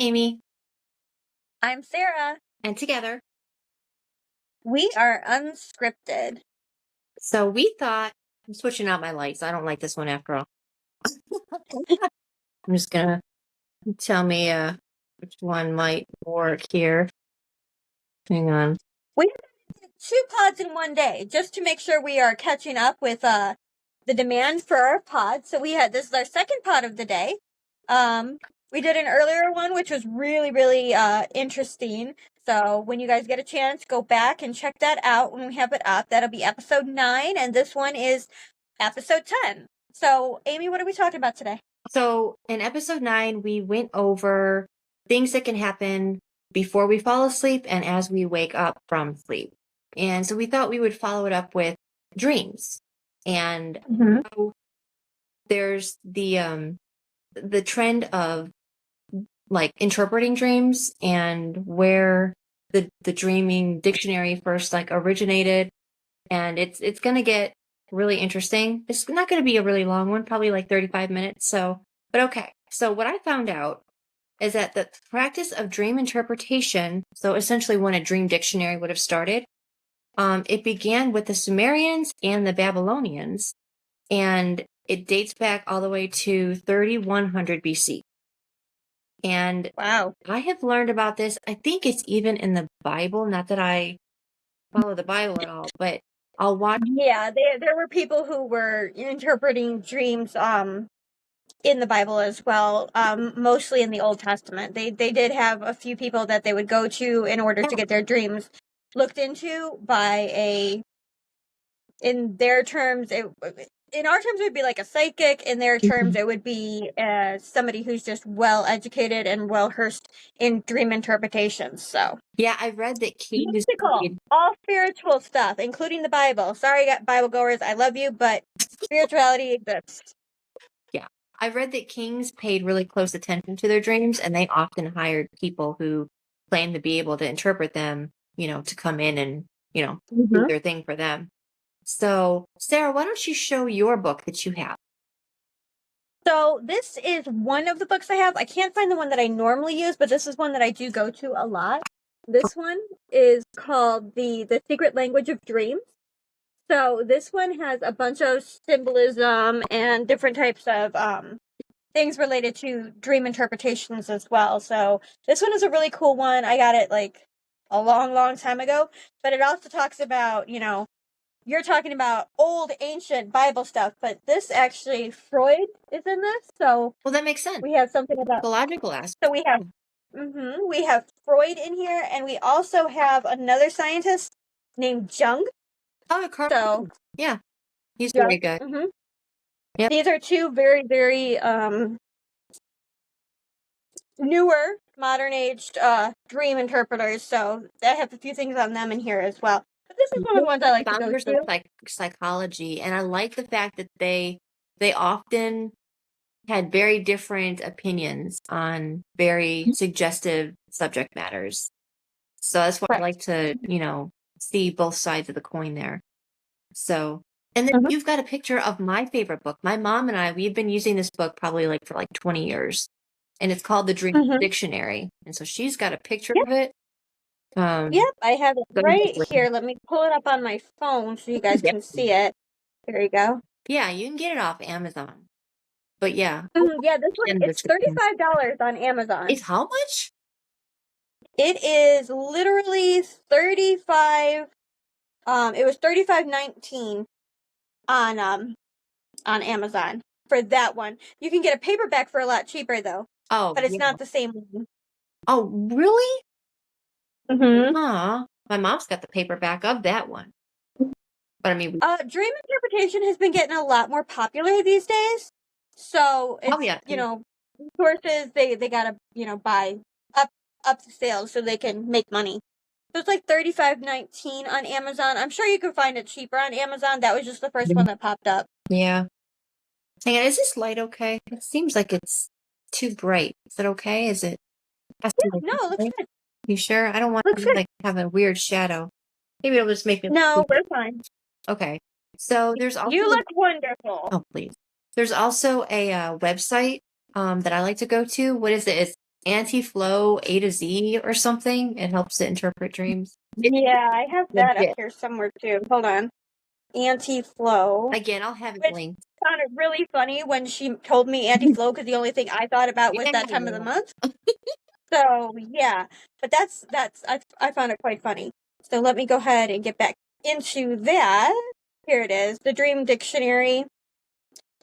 Amy, I'm Sarah. and together. We are unscripted. So we thought, I'm switching out my lights. I don't like this one after all. I'm just gonna tell me which one might work here. Hang on. We did 2 pods in one day just to make sure we are catching up with the demand for our pod. So this is our second pod of the day. We did an earlier one which was really interesting. So when you guys get a chance, go back and check that out when we have it up. That'll be episode 9, and this one is episode 10. So Amy, what are we talking about today? So in episode 9, we went over things that can happen before we fall asleep and as we wake up from sleep. And so we thought we would follow it up with dreams. And so there's the trend of like interpreting dreams and where the dreaming dictionary first like originated. And it's going to get really interesting. It's not going to be a really long one, probably like 35 minutes. But okay. So what I found out is that the practice of dream interpretation, so essentially when a dream dictionary would have started, it began with the Sumerians and the Babylonians, and it dates back all the way to 3100 BC. And wow, I have learned about this. I think it's even in the Bible. Not that I follow the Bible at all, but I'll watch. Yeah, there were people who were interpreting dreams in the Bible as well, mostly in the Old Testament. They did have a few people that they would go to in order to get their dreams looked into by in their terms, in our terms, it would be like a psychic. In their terms, it would be somebody who's just well educated and well versed in dream interpretations. So Yeah, I read that kings mystical, all spiritual stuff, including the Bible. Sorry, Bible goers, I love you, but spirituality exists. Yeah, I read that kings paid really close attention to their dreams, and they often hired people who claimed to be able to interpret them, to come in and, do their thing for them. So, Sarah, why don't you show your book that you have? So this is one of the books I have. I can't find the one that I normally use, but this is one that I do go to a lot. This one is called The Secret Language of Dreams. So this one has a bunch of symbolism and different types of things related to dream interpretations as well. So this one is a really cool one. I got it like a long time ago, but it also talks about, you're talking about old ancient Bible stuff, but this actually, Freud is in this. So well, that makes sense. we have something about the logical aspect. So we have Freud in here, and we also have another scientist named Jung. Oh, Carl. So yeah, he's Jung. very good. Yep. These are two very newer, modern aged dream interpreters. So I have a few things on them in here as well. But this is one of the ones I like to go to. Psychology, and I like the fact that they often had very different opinions on very suggestive subject matters. So that's why I like to, see both sides of the coin there. So, and then you've got a picture of my favorite book. My mom and I, we've been using this book probably for 20 years, and it's called the Dream Dictionary. And so she's got a picture of it. Yep, I have it right here. Let me pull it up on my phone so you guys can see it. There you go. Yeah, you can get it off Amazon. But yeah. Yeah, this one, it's $35 on Amazon. It's how much? It is literally $35. It was $35.19 on Amazon for that one. You can get a paperback for a lot cheaper though. Oh, but it's not the same one. Oh, really? Mm-hmm. Huh. My mom's got the paperback of that one. But I mean, dream interpretation has been getting a lot more popular these days. So it's sources they gotta buy up the sales so they can make money. So it's like $35.19 on Amazon. I'm sure you can find it cheaper on Amazon. That was just the first one that popped up. Yeah. Hang on, is this light okay? It seems like it's too bright. Is it okay? Is it? Yeah, no, it looks good. You sure? I don't want to have a weird shadow. Maybe it'll just make me. No, we're fine. Okay. So there's also. You look wonderful. Oh, please. There's also a website that I like to go to. What is it? It's anti-flow A to Z or something. It helps to interpret dreams. Yeah, I have that up Legit. here somewhere too. Hold on. Anti-flow. Again, I'll have it Which linked. sounded really funny when she told me anti-flow because the only thing I thought about was that time of the month. So yeah, but I found it quite funny. So let me go ahead and get back into that. Here it is, the Dream Dictionary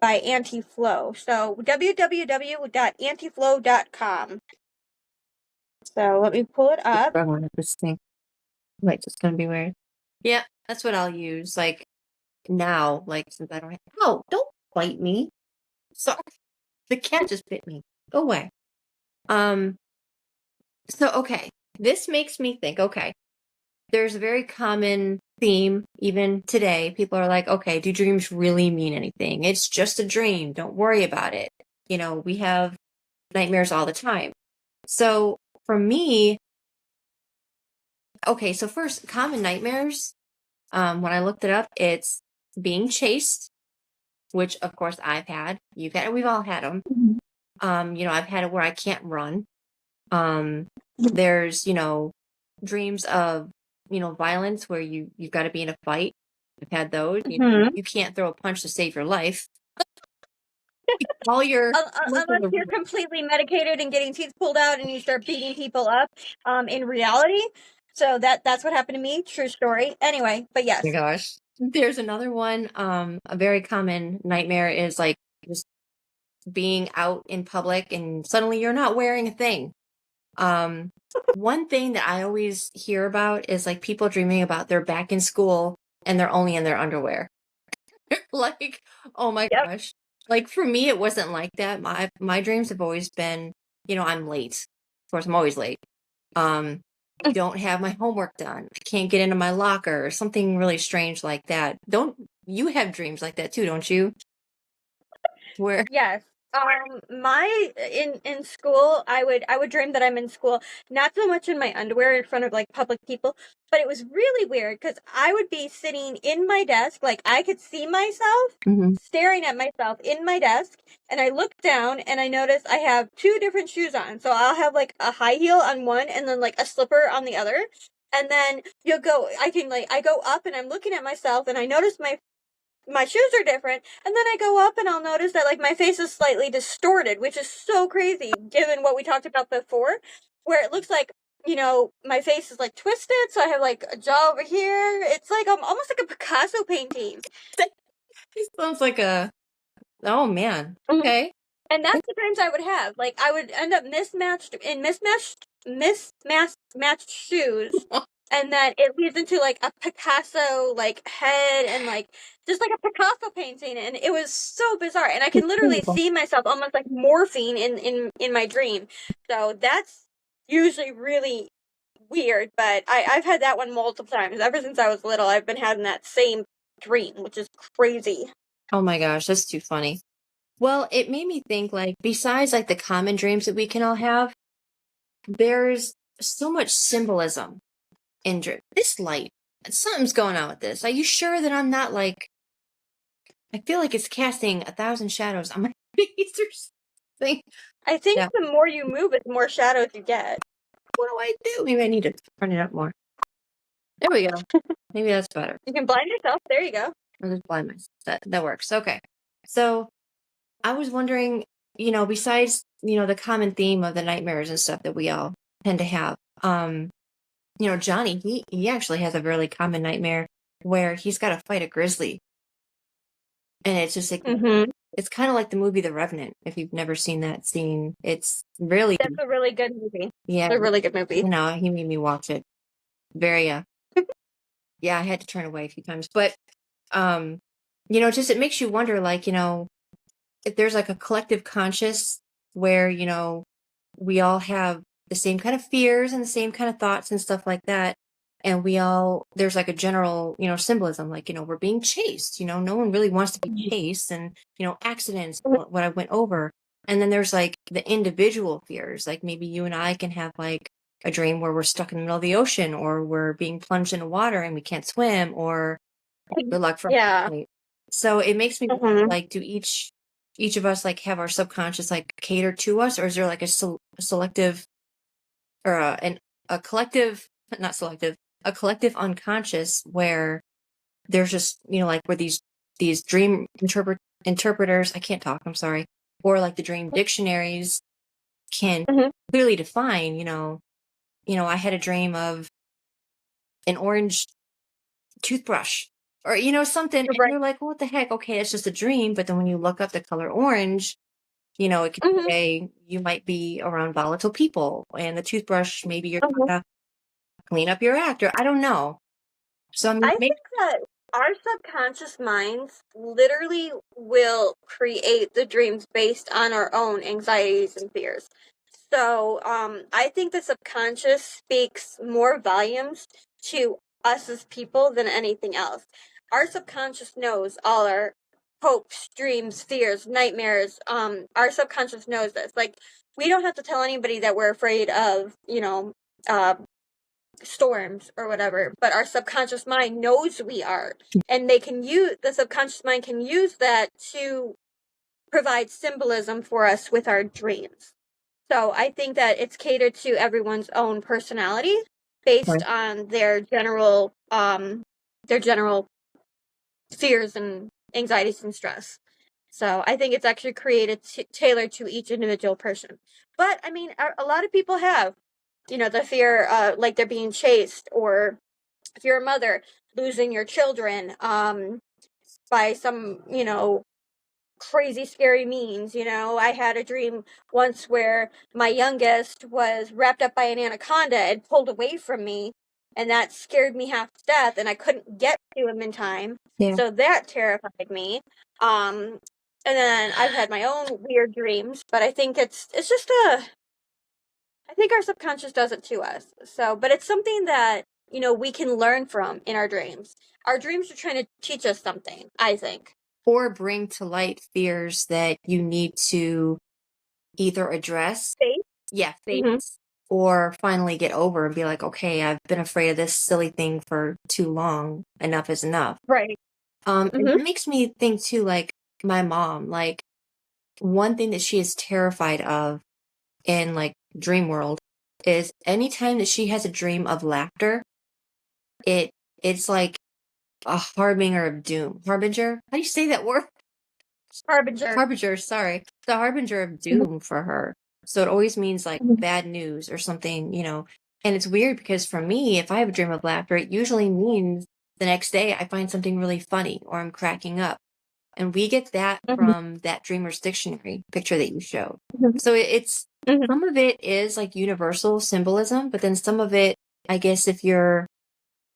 by Anti-Flow. So www.antiflow.com. So let me pull it up. This thing. Wait, it's gonna be weird. Yeah, that's what I'll use. Like now, like since I don't have. No, don't bite me. Sorry, the cat just bit me. Go away. So okay, this makes me think. Okay, there's a very common theme even today. People are like, okay, do dreams really mean anything? It's just a dream. Don't worry about it. We have nightmares all the time. So for me, okay, so first, common nightmares. When I looked it up, it's being chased, which of course I've had. You've had, we've all had them. I've had it where I can't run. There's, dreams of, violence where you've got to be in a fight. I've had those. You can't throw a punch to save your life. All your unless you're completely medicated and getting teeth pulled out and you start beating people up. In reality, so that's what happened to me. True story. Anyway, but yes. Oh my gosh. There's another one. A very common nightmare is like just being out in public and suddenly you're not wearing a thing. One thing that I always hear about is like people dreaming about they're back in school and they're only in their underwear. Like, oh my gosh. Like for me, it wasn't like that. My dreams have always been, I'm late. Of course, I'm always late. I don't have my homework done. I can't get into my locker or something really strange like that. Don't you have dreams like that too, don't you? Where Yes. My in school, I would dream that I'm in school, not so much in my underwear in front of like public people, but it was really weird because I would be sitting in my desk, like I could see myself staring at myself in my desk, and I look down and I notice I have two different shoes on. So I'll have like a high heel on one and then like a slipper on the other. And then I go up and I'm looking at myself and I notice my shoes are different, and then I go up and I'll notice that like my face is slightly distorted, which is so crazy given what we talked about before, where it looks like, my face is like twisted, so I have like a jaw over here. It's like almost like a Picasso painting. it sounds like a oh man. Okay. And that's the dreams I would have. Like I would end up mismatched shoes. And then it leads into like a Picasso like head and like just like a Picasso painting, and it was so bizarre. And I can literally see myself almost like morphing in my dream. So that's usually really weird, but I've had that one multiple times. Ever since I was little, I've been having that same dream, which is crazy. Oh my gosh, that's too funny. Well, it made me think like besides like the common dreams that we can all have, there's so much symbolism in dream. This light, something's going on with this. Are you sure that I'm not like? I feel like it's casting 1,000 shadows on my face or something. I think the more you move it, the more shadows you get. What do I do? Maybe I need to turn it up more. There we go. Maybe that's better. You can blind yourself. There you go. I'll just blind myself. That works. Okay. So I was wondering, besides, the common theme of the nightmares and stuff that we all tend to have, Johnny, he actually has a really common nightmare where he's got to fight a grizzly. And it's just like, it's kind of like the movie The Revenant. If you've never seen that scene, it's really. That's a really good movie. Yeah. It's a really good movie. He made me watch it. Very, yeah, I had to turn away a few times. But, just it makes you wonder, like, if there's like a collective conscious where, we all have the same kind of fears and the same kind of thoughts and stuff like that. And there's like a general, symbolism, like, we're being chased, no one really wants to be chased and, accidents, what I went over. And then there's like the individual fears, like maybe you and I can have like a dream where we're stuck in the middle of the ocean or we're being plunged into water and we can't swim or good luck for yeah. So it makes me like, do each each of us like have our subconscious like cater to us, or is there like a selective or a collective, not selective, a collective unconscious where there's just, like where these dream interpreters, I can't talk, I'm sorry, or like the dream dictionaries can Mhm. clearly define, I had a dream of an orange toothbrush or, something. And Right. you're like, well, what the heck? Okay, it's just a dream. But then when you look up the color orange, it could Mhm. say you might be around volatile people, and the toothbrush, maybe you're Mhm. trying to clean up your act, or I don't know. So, I mean, I think that our subconscious minds literally will create the dreams based on our own anxieties and fears. So, I think the subconscious speaks more volumes to us as people than anything else. Our subconscious knows all our hopes, dreams, fears, nightmares. Our subconscious knows this. Like, we don't have to tell anybody that we're afraid of, uh, storms or whatever, but our subconscious mind knows we are, and the subconscious mind can use that to provide symbolism for us with our dreams. So I think that it's catered to everyone's own personality based right. on their general fears and anxieties and stress. So I think it's actually created tailored to each individual person. But I mean, a lot of people have, the fear, like they're being chased, or if you're a mother, losing your children, by some, crazy scary means. I had a dream once where my youngest was wrapped up by an anaconda and pulled away from me, and that scared me half to death, and I couldn't get to him in time. Yeah. So that terrified me. And then I've had my own weird dreams, but I think it's just I think our subconscious does it to us. So, but it's something that, we can learn from in our dreams. Our dreams are trying to teach us something, I think. Or bring to light fears that you need to either address, Faith? yeah, Mhm. face, or finally get over and be like, okay, I've been afraid of this silly thing for too long. Enough is enough. Right. And Mhm. it makes me think too, like my mom, like one thing that she is terrified of in like dream world is anytime that she has a dream of laughter, it it's like a harbinger of doom. Harbinger? How do you say that word? Harbinger. Harbinger, sorry. The harbinger of Mhm. doom for her. So it always means like Mhm. bad news or something, And it's weird because for me, if I have a dream of laughter, it usually means the next day I find something really funny or I'm cracking up. And we get that Mhm. from that dreamer's dictionary picture that you showed. Mhm. So it's Mhm. some of it is like universal symbolism, but then some of it, I guess, if you're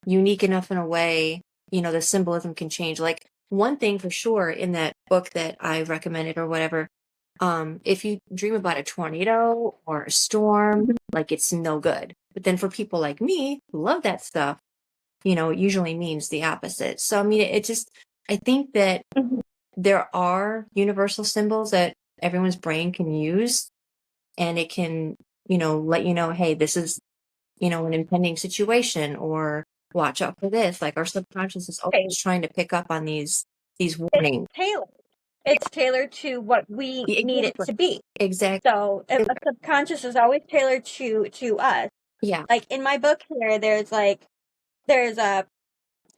unique enough in a way, the symbolism can change. Like one thing for sure in that book that I recommended or whatever, if you dream about a tornado or a storm, Mhm. like it's no good. But then for people like me who love that stuff, it usually means the opposite. So I mean, it just I think that Mhm. there are universal symbols that everyone's brain can use, and it can, let you know, hey, this is, an impending situation, or watch out for this. Like our subconscious is Okay. always trying to pick up on these It's warnings. tailored. It's tailored to what we Yeah, need it exactly. to be. Exactly. So a subconscious is always tailored to us. Yeah. Like in my book here, there's a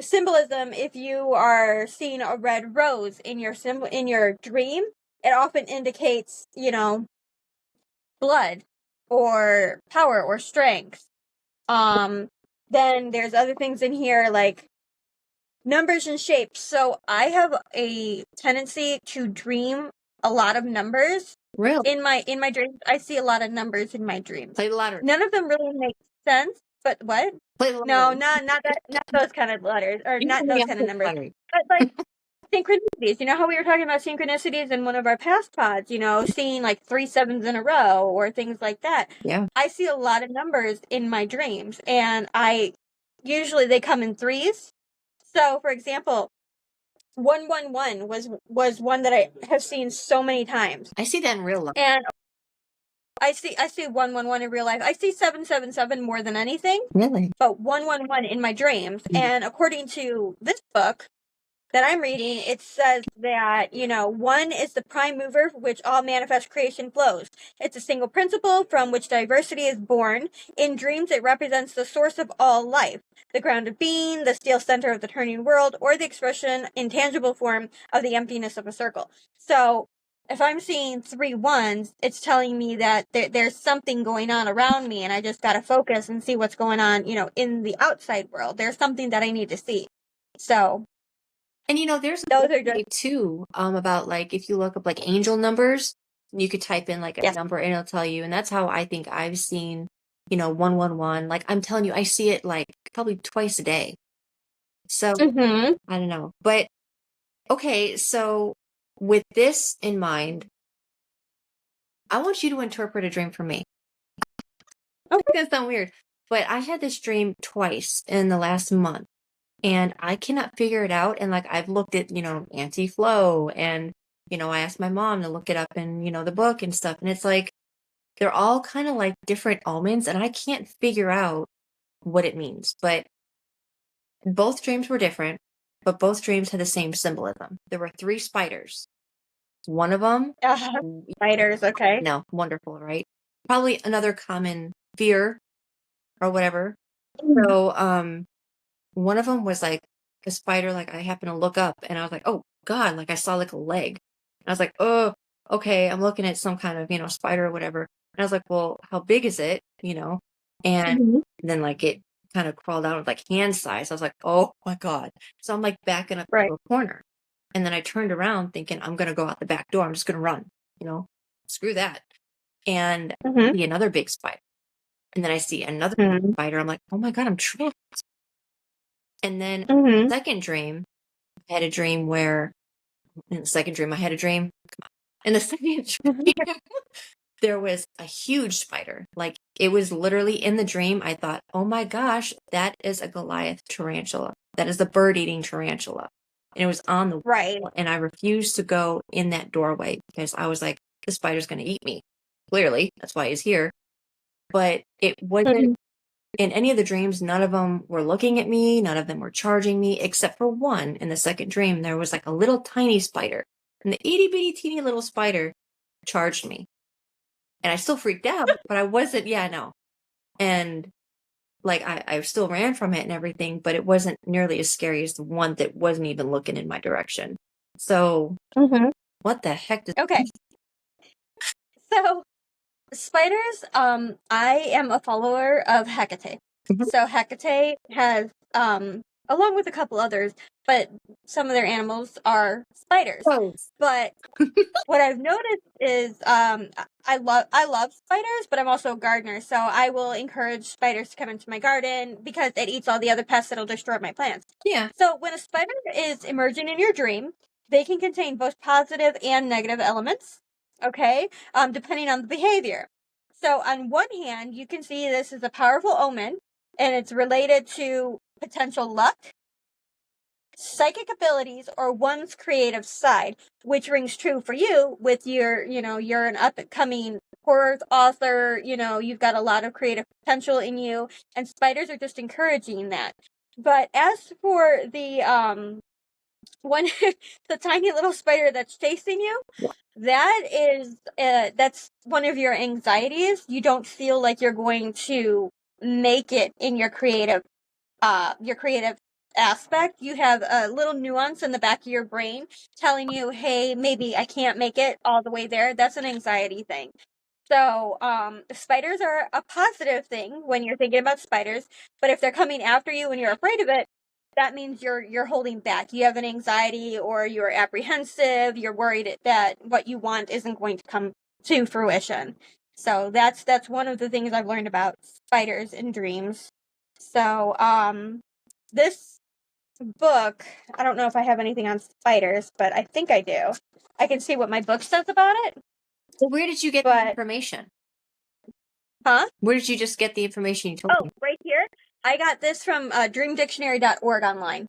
symbolism. If you are seeing a red rose in your symbol in your dream, it often indicates, blood or power or strength. Um, then there's other things in here like numbers and shapes. So I have a tendency to dream a lot of numbers Really. in my dreams. I see a lot of numbers in my dreams. Play the lottery. None of them really make sense, but what? Play the No, lottery. not those kind of letters, or not Usually those I kind play of the numbers. lottery. But like synchronicities. You know how we were talking about synchronicities in one of our past pods, seeing like 3 sevens in a row or things like that. Yeah. I see a lot of numbers in my dreams, and usually they come in threes. So, for example, 111 was one that I have seen so many times. I see that in real life. And I see 111 in real life. I see 777 more than anything, Really. but 111 in my dreams. And according to this book, that I'm reading, it says that, one is the prime mover for which all manifest creation flows. It's a single principle from which diversity is born. In dreams, it represents the source of all life, the ground of being, the steel center of the turning world, or the expression in tangible form of the emptiness of a circle. So if I'm seeing 3 ones, it's telling me that there's something going on around me, and I just got to focus and see what's going on, in the outside world. There's something that I need to see. So, And there's a those are just, website too, about like if you look up like angel numbers, you could type in like a yes. number and it'll tell you. And that's how I think I've seen, 111. Like I'm telling you, I see it like probably twice a day. So Mm-hmm. I don't know. But okay, so with this in mind, I want you to interpret a dream for me. Okay. That's sound weird. But I had this dream twice in the last month. And I cannot figure it out. And like I've looked at, anti-flow and, I asked my mom to look it up in, the book and stuff. And it's like they're all kind of like different omens, and I can't figure out what it means. But both dreams were different, but both dreams had the same symbolism. There were 3 spiders. One of them, Spiders, okay. no, wonderful, right? Probably another common fear or whatever. So, one of them was like a spider, like I happened to look up and I was like, oh God, like I saw like a leg. And I was like, oh, okay, I'm looking at some kind of, spider or whatever. And I was like, well, how big is it? And Mhm. then like it kind of crawled out with like hand size. I was like, oh my God. So I'm like backing up Right. to a corner. And then I turned around thinking, I'm going to go out the back door. I'm just going to run, screw that. And I Mm-hmm. see another big spider. And then I see another Mm-hmm. spider. I'm like, oh my God, I'm trapped. And then Mm-hmm. second dream, I had a dream where in the second dream I had a dream. In the second dream, there was a huge spider. Like it was literally in the dream. I thought, oh my gosh, that is a Goliath tarantula. That is a bird-eating tarantula. And it was on the Right. wall. And I refused to go in that doorway because I was like, the spider's going to eat me. Clearly, that's why he's here. But it wasn't. Mhm. In any of the dreams, none of them were looking at me. None of them were charging me, except for one. In the second dream, there was like a little tiny spider. And the itty bitty teeny little spider charged me. And I still freaked out, but I wasn't, yeah, no. And like I still ran from it and everything, but it wasn't nearly as scary as the one that wasn't even looking in my direction. So Mhm. what the heck does Okay. So spiders, I am a follower of Hecate. So Hecate has, along with a couple others, but some of their animals are spiders. Oh, But what I've noticed is, I love spiders, but I'm also a gardener, so I will encourage spiders to come into my garden because it eats all the other pests that'll destroy my plants. yeah. So when a spider is emerging in your dream, they can contain both positive and negative elements, okay, depending on the behavior. So on one hand, you can see this as a powerful omen, and it's related to potential luck, psychic abilities, or one's creative side, which rings true for you with you're an up and coming horror author, you've got a lot of creative potential in you, and spiders are just encouraging that. But as for the one, the tiny little spider that's chasing you, that's one of your anxieties. You don't feel like you're going to make it in your creative aspect. You have a little nuance in the back of your brain telling you, hey, maybe I can't make it all the way there. That's an anxiety thing. So, spiders are a positive thing when you're thinking about spiders, but if they're coming after you and you're afraid of it, that means you're holding back. You have an anxiety, or you're apprehensive, you're worried that what you want isn't going to come to fruition. So that's one of the things I've learned about spiders in dreams. So, this book, I don't know if I have anything on spiders, but I think I do. I can see what my book says about it, So where did you get the but information? huh? Where did you just get the information you told Oh, me? right here. I got this from dreamdictionary.org online.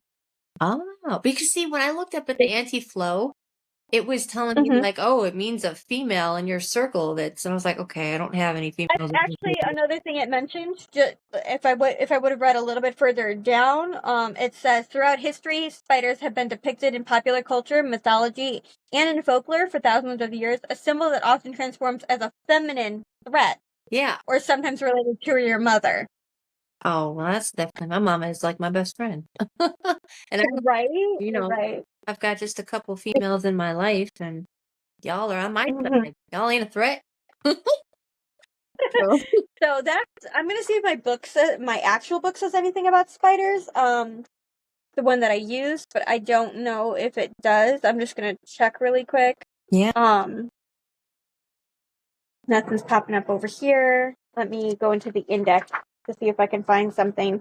Oh, because see, when I looked up at the anti-flow, it was telling me Mhm. like, oh, it means a female in your circle. And I was like, okay, I don't have any females. Actually, another thing it mentioned, just if I would have read a little bit further down, it says throughout history, spiders have been depicted in popular culture, mythology, and in folklore for thousands of years. A symbol that often transforms as a feminine threat, Yeah. or sometimes related to your mother. Oh, well, that's definitely my mama is like my best friend. And Right, you know, right. I've got just a couple females in my life, and y'all are on my Mhm. side. Y'all ain't a threat. So, So that's. I'm gonna see if my actual book says anything about spiders. The one that I use, but I don't know if it does. I'm just gonna check really quick. yeah. Um, Nothing's popping up over here. Let me go into the index to see if I can find something.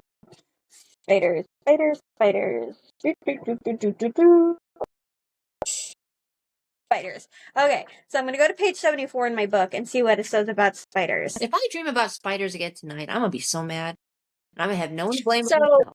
Spiders, spiders, spiders. Do. Spiders. Okay, so I'm gonna go to page 74 in my book and see what it says about spiders. If I dream about spiders again tonight, I'm gonna be so mad. I'm gonna have no one to blame but So myself.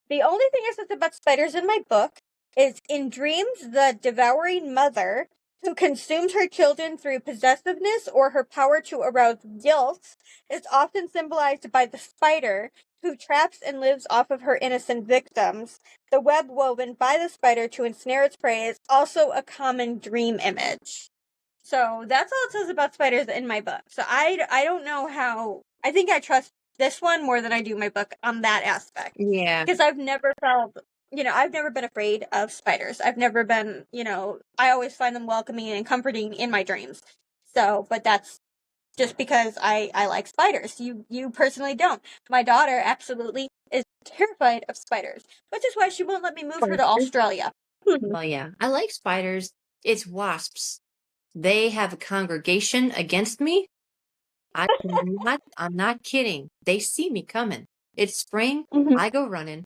the only thing it says about spiders in my book is in dreams, the devouring mother who consumes her children through possessiveness or her power to arouse guilt is often symbolized by the spider who traps and lives off of her innocent victims. The web woven by the spider to ensnare its prey is also a common dream image. So that's all it says about spiders in my book. So I don't know how. I think I trust this one more than I do my book on that aspect. Yeah. Because I've never felt, I've never been afraid of spiders. I've never been, I always find them welcoming and comforting in my dreams. So, but that's just because I like spiders. You personally don't. My daughter absolutely is terrified of spiders, which is why she won't let me move her to Australia. Well, yeah. I like spiders. It's wasps. They have a congregation against me. I'm not kidding. They see me coming. It's spring. Mhm. I go running.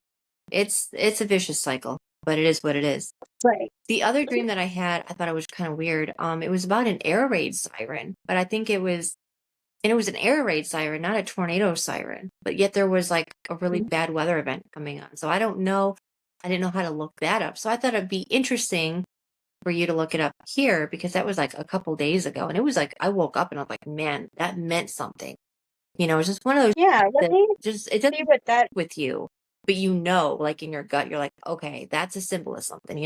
It's a vicious cycle, but it is what it is. Right. The other dream that I had, I thought it was kind of weird. It was about an air raid siren, but I think it was an air raid siren, not a tornado siren. But yet there was like a really bad weather event coming on. So I don't know. I didn't know how to look that up. So I thought it'd be interesting for you to look it up here because that was like a couple days ago. And it was like, I woke up and I was like, man, that meant something. It's just one of those Yeah, let that me it doesn't see what that. with you, but like in your gut, you're like, okay, that's a symbol of something.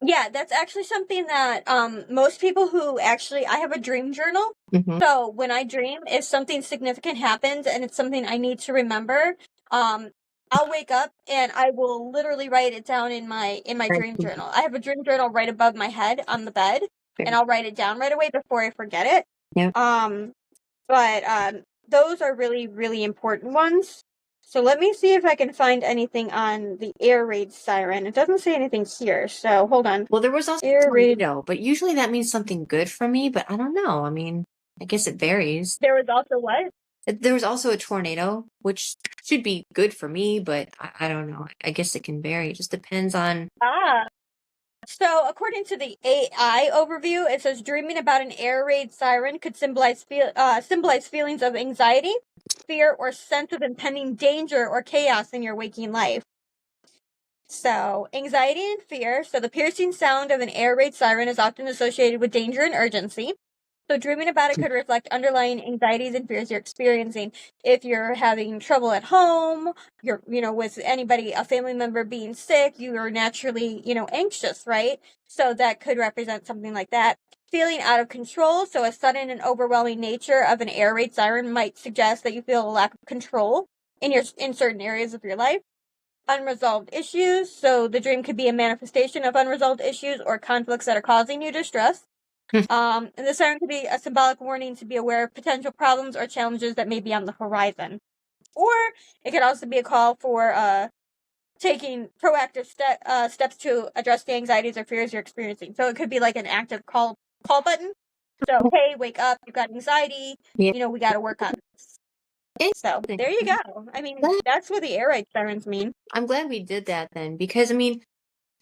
Yeah, that's actually something that most people who actually I have a dream journal. Hmm. So when I dream, if something significant happens and it's something I need to remember, um I'll wake up and I will literally write it down in my dream journal. I have a dream journal right above my head on the bed, and I'll write it down right away before I forget it. Yeah. Um but those are really, really important ones. So let me see if I can find anything on the air raid siren. It doesn't say anything here, so hold on. Well, there was also a Air raid. tornado, but usually that means something good for me, but I don't know. I mean, I guess it varies. There was also what? There was also a tornado, which should be good for me, but I don't know. I guess it can vary. It just depends on. Ah. So, according to the AI overview, it says dreaming about an air raid siren could symbolize feelings of anxiety, fear, or sense of impending danger or chaos in your waking life. So, anxiety and fear. So, the piercing sound of an air raid siren is often associated with danger and urgency. So, dreaming about it could reflect underlying anxieties and fears you're experiencing. If you're having trouble at home, with anybody, a family member being sick, you are naturally, anxious, right? So, that could represent something like that. Feeling out of control. So, a sudden and overwhelming nature of an air raid siren might suggest that you feel a lack of control in certain areas of your life. Unresolved issues. So the dream could be a manifestation of unresolved issues or conflicts that are causing you distress. And the siren could be a symbolic warning to be aware of potential problems or challenges that may be on the horizon. Or it could also be a call for taking proactive steps to address the anxieties or fears you're experiencing. So it could be like an active call button. So hey, wake up! You've got anxiety. Yeah. We got to work on this. So Interesting. there you go. I mean, that's what the air raid sirens mean. I'm glad we did that then, because I mean,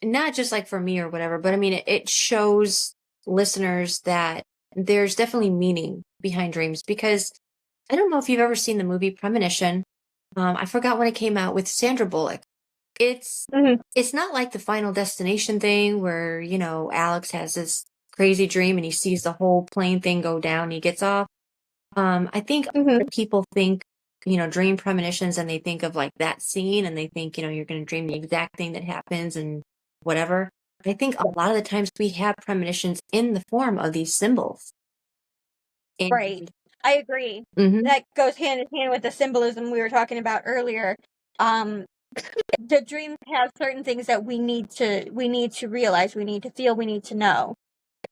not just like for me or whatever, but I mean, it shows listeners that there's definitely meaning behind dreams. Because I don't know if you've ever seen the movie Premonition. I forgot when it came out with Sandra Bullock. It's Mhm. it's not like the Final Destination thing where, Alex has this crazy dream and he sees the whole plane thing go down, and he gets off. I think a lot Mhm. of people think, dream premonitions, and they think of like that scene, and they think, you're going to dream the exact thing that happens and whatever. I think a lot of the times we have premonitions in the form of these symbols. Right. And I agree. Mhm. That goes hand in hand with the symbolism we were talking about earlier. Um, the dreams have certain things that we need to realize, we need to feel, we need to know.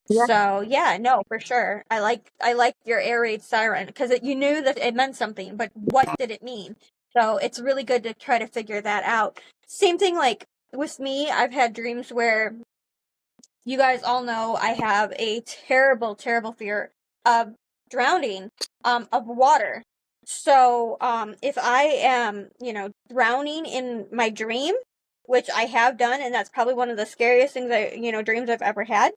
Yeah. So yeah, no, for sure. I like your air raid siren because you knew that it meant something, but what did it mean? So it's really good to try to figure that out. Same thing like with me, I've had dreams where you guys all know I have a terrible, terrible fear of drowning, of water. So, if I am, drowning in my dream, which I have done, and that's probably one of the scariest things dreams I've ever had.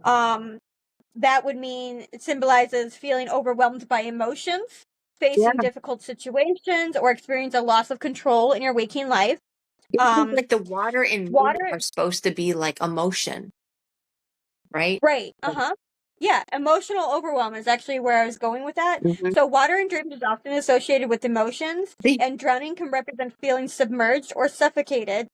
Um, that would mean it symbolizes feeling overwhelmed by emotions, facing Yeah. difficult situations, or experience a loss of control in your waking life. It seems Um, like the water and wind water are supposed to be like emotion, right? Right. Uh-huh. Yeah, emotional overwhelm is actually where I was going with that. Mhm. So water in dreams is often associated with emotions, See? and drowning can represent feeling submerged or suffocated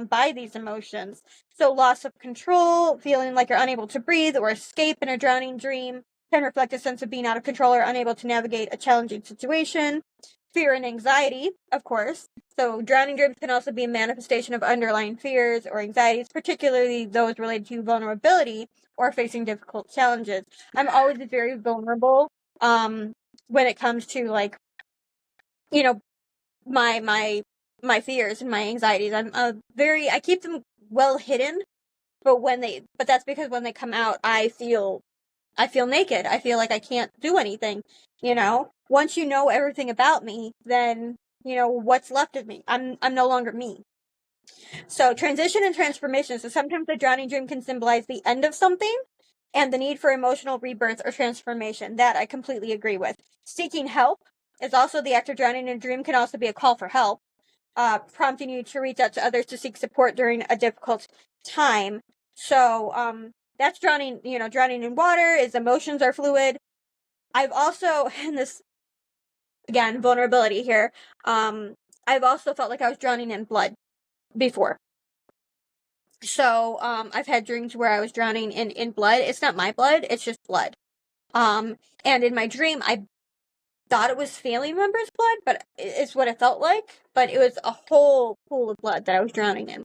by these emotions. So loss of control, feeling like you're unable to breathe or escape in a drowning dream, can reflect a sense of being out of control or unable to navigate a challenging situation. Fear and anxiety, of course. So drowning dreams can also be a manifestation of underlying fears or anxieties, particularly those related to vulnerability or facing difficult challenges. I'm always very vulnerable when it comes to like, you know, my fears and my anxieties. I keep them well hidden, but that's because when they come out I feel naked. I feel like I can't do anything, Once you know everything about me, then what's left of me. I'm no longer me. So transition and transformation. So sometimes the drowning dream can symbolize the end of something and the need for emotional rebirth or transformation. That I completely agree with. Seeking help is also the act of drowning in a dream can also be a call for help, prompting you to reach out to others to seek support during a difficult time. So that's drowning. Drowning in water is emotions are fluid. I've also, and this again, vulnerability here. I've also felt like I was drowning in blood before. So, I've had dreams where I was drowning in blood. It's not my blood, it's just blood. Um, and in my dream, I thought it was family members' blood, but it's what it felt like. But it was a whole pool of blood that I was drowning in.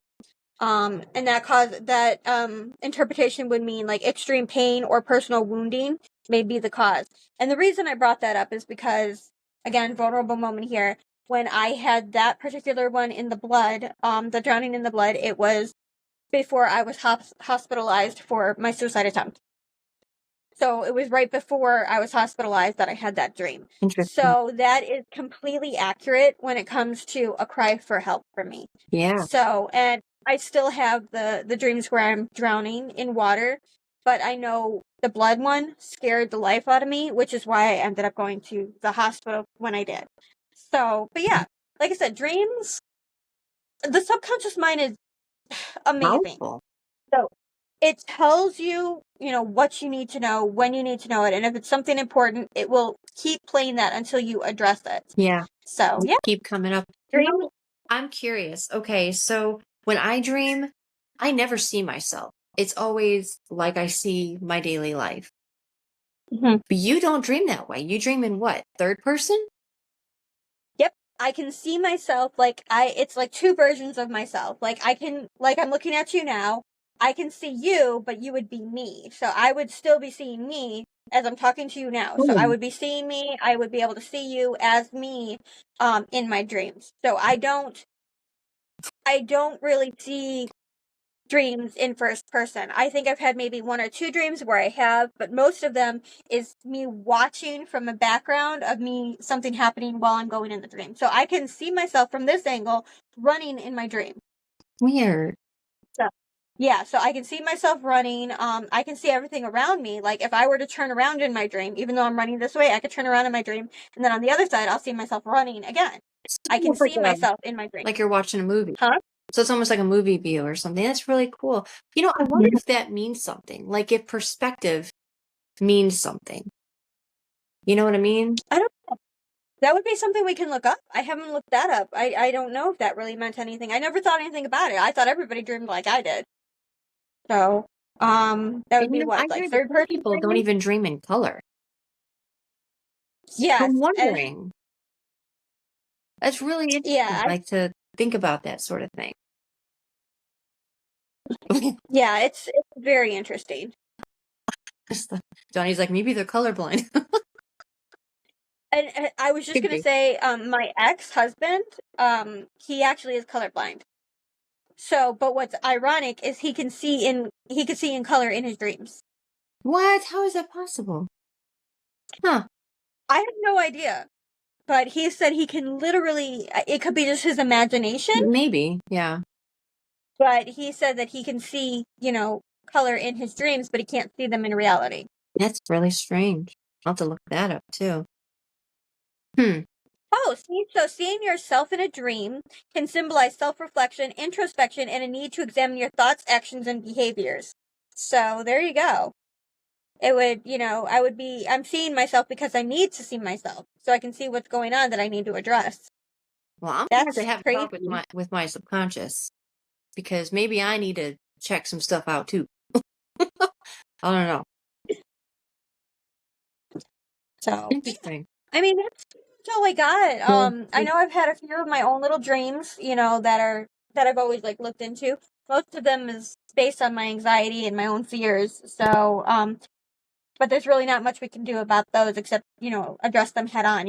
And that interpretation would mean like extreme pain or personal wounding may be the cause. And the reason I brought that up is because, again, vulnerable moment here. When I had that particular one in the blood, the drowning in the blood, it was before I was hospitalized for my suicide attempt. So it was right before I was hospitalized that I had that dream. Interesting. So that is completely accurate when it comes to a cry for help for me. Yeah. So, and I still have the dreams where I'm drowning in water, but I know the blood one scared the life out of me, which is why I ended up going to the hospital when I did. So, but yeah, like I said, dreams, the subconscious mind is amazing. Powerful. So it tells you, what you need to know, when you need to know it. And if it's something important, it will keep playing that until you address it. Yeah. So, yeah, Keep coming up. dream. I'm curious. Okay, so when I dream, I never see myself. It's always like I see my daily life. Mhm. But you don't dream that way. You dream in what? Third person? Yep. I can see myself it's like two versions of myself. Like I'm looking at you now. I can see you, but you would be me. So I would still be seeing me as I'm talking to you now. So I Hmm. would be seeing me. I would be able to see you as me, in my dreams. So I don't really see dreams in first person. I think I've had maybe one or two dreams where I have, but most of them is me watching from a background of me something happening while I'm going in the dream. So I can see myself from this angle running in my dream. Weird. So yeah, so I can see myself running. I can see everything around me. Like if I were to turn around in my dream, even though I'm running this way, I could turn around in my dream, and then on the other side, I'll see myself running again. It's I can almost like see myself in my dream. like you're watching a movie. Huh? So it's almost like a movie view or something. That's really cool. You know, I wonder if that means something. Like if perspective means something. You know what I mean? I don't know. That would be something we can look up. I haven't looked that up. I don't know if that really meant anything. I never thought anything about it. I thought everybody dreamed like I did. So, that would And be you know, I what, like hear that third some person people don't dreaming? even dream in color. Yes. I'm wondering. That's really interesting. Yeah, Like to think about that sort of thing. yeah, it's very interesting. Johnny's like, maybe they're colorblind. And I was just Could gonna be. say, my ex-husband, he actually is colorblind. So, but what's ironic is he can see in color in his dreams. What? How is that possible? Huh. I have no idea, but he said he can literally. It could be just his imagination, Maybe. Yeah. but he said that he can see, color in his dreams, but he can't see them in reality. That's really strange. I'll have to look that up too. Hmm. Oh, see, so seeing yourself in a dream can symbolize self-reflection, introspection, and a need to examine your thoughts, actions, and behaviors. So there you go. It would, I'm seeing myself because I need to see myself, so I can see what's going on that I need to address. Well, I'm gonna have to That's have a crazy. talk with my subconscious because maybe I need to check some stuff out too. I don't know. So, Interesting. I mean, that's all I got. I know I've had a few of my own little dreams, that I've always like looked into. Most of them is based on my anxiety and my own fears. So, but there's really not much we can do about those except, address them head on,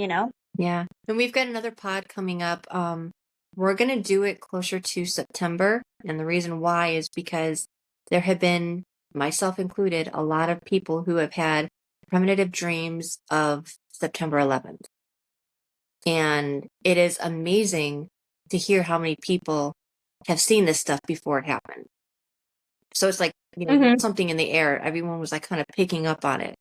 Yeah. And we've got another pod coming up. We're gonna do it closer to September, and the reason why is because there have been, myself included, a lot of people who have had premonitive dreams of September 11th. And it is amazing to hear how many people have seen this stuff before it happened. So it's like, Mm-hmm. something in the air. Everyone was like kind of picking up on it.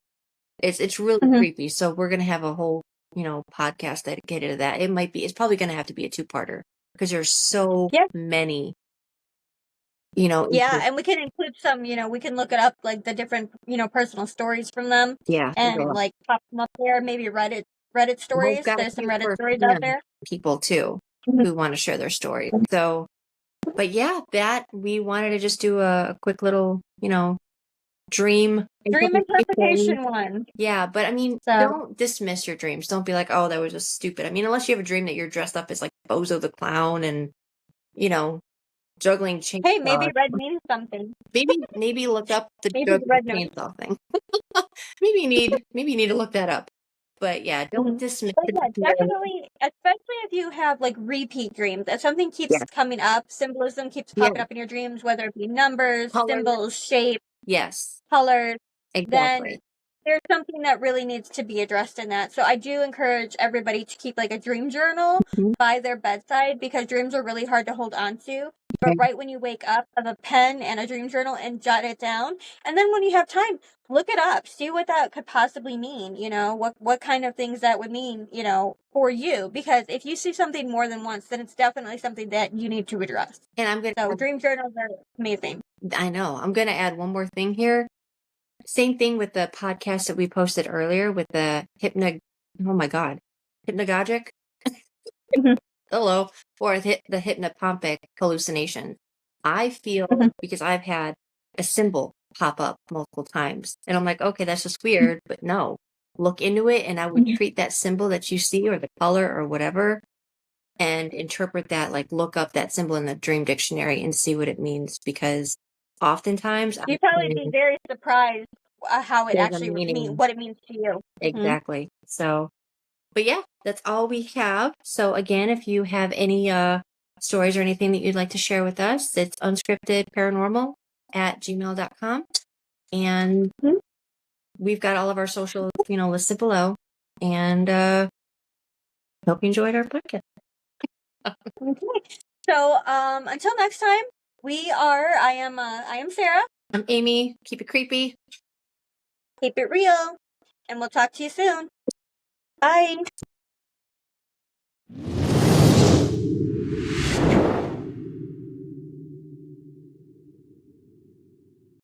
It's really Mm-hmm. creepy. So we're gonna have a whole, podcast dedicated to that. It's probably gonna have to be a two-parter because there's so Yeah. many, Yeah, and we can include some, we can look it up, like the different, personal stories from them, yeah, and like pop them up there. Maybe Reddit we've stories. got a There's some few Reddit stories out first-hand there. people too Mhm. who want to share their story. So, but yeah, that we wanted to just do a quick little, dream Dream interpretation. interpretation one. Yeah, but I mean, So, don't dismiss your dreams. Don't be like, oh, that was just stupid. I mean, unless you have a dream that you're dressed up as like Bozo the Clown and, juggling hey, maybe chainsaws. red means something. Maybe look up the Maybe the juggling red knows. chainsaw thing. maybe you need to look that up. But yeah, don't Mhm. dismiss But it. yeah, definitely, especially if you have like repeat dreams. If something keeps Yeah, coming up, symbolism keeps yeah, popping up in your dreams, whether it be numbers, colors. symbols, shape, Yes, colors, then exactly. there's something that really needs to be addressed in that. So I do encourage everybody to keep like a dream journal Mhm. by their bedside because dreams are really hard to hold on to. But right when you wake up, have a pen and a dream journal and jot it down. And then when you have time, look it up. See what that could possibly mean, what kind of things that would mean, for you. Because if you see something more than once, then it's definitely something that you need to address. And I'm gonna. So dream journals are amazing. I know. I'm gonna add one more thing here. Same thing with the podcast that we posted earlier with the oh my God, hypnagogic. Mhm. Hello, or the hypnopompic hallucination. I feel Mhm. because I've had a symbol pop up multiple times, and I'm like, okay, that's just weird, but no, look into it, and I would Mhm. treat that symbol that you see or the color or whatever, and interpret that, like look up that symbol in the dream dictionary and see what it means, because oftentimes I You'd probably be find very surprised how it there's a actually meaning what it means to you. Hmm. exactly. So. But yeah, that's all we have. So again, if you have any stories or anything that you'd like to share with us, it's unscriptedparanormal@gmail.com. And Mhm. we've got all of our socials, listed below. And hope you enjoyed our podcast. Okay. So until next time, I am Sarah. I'm Amy. Keep it creepy. Keep it real, and we'll talk to you soon. Bye.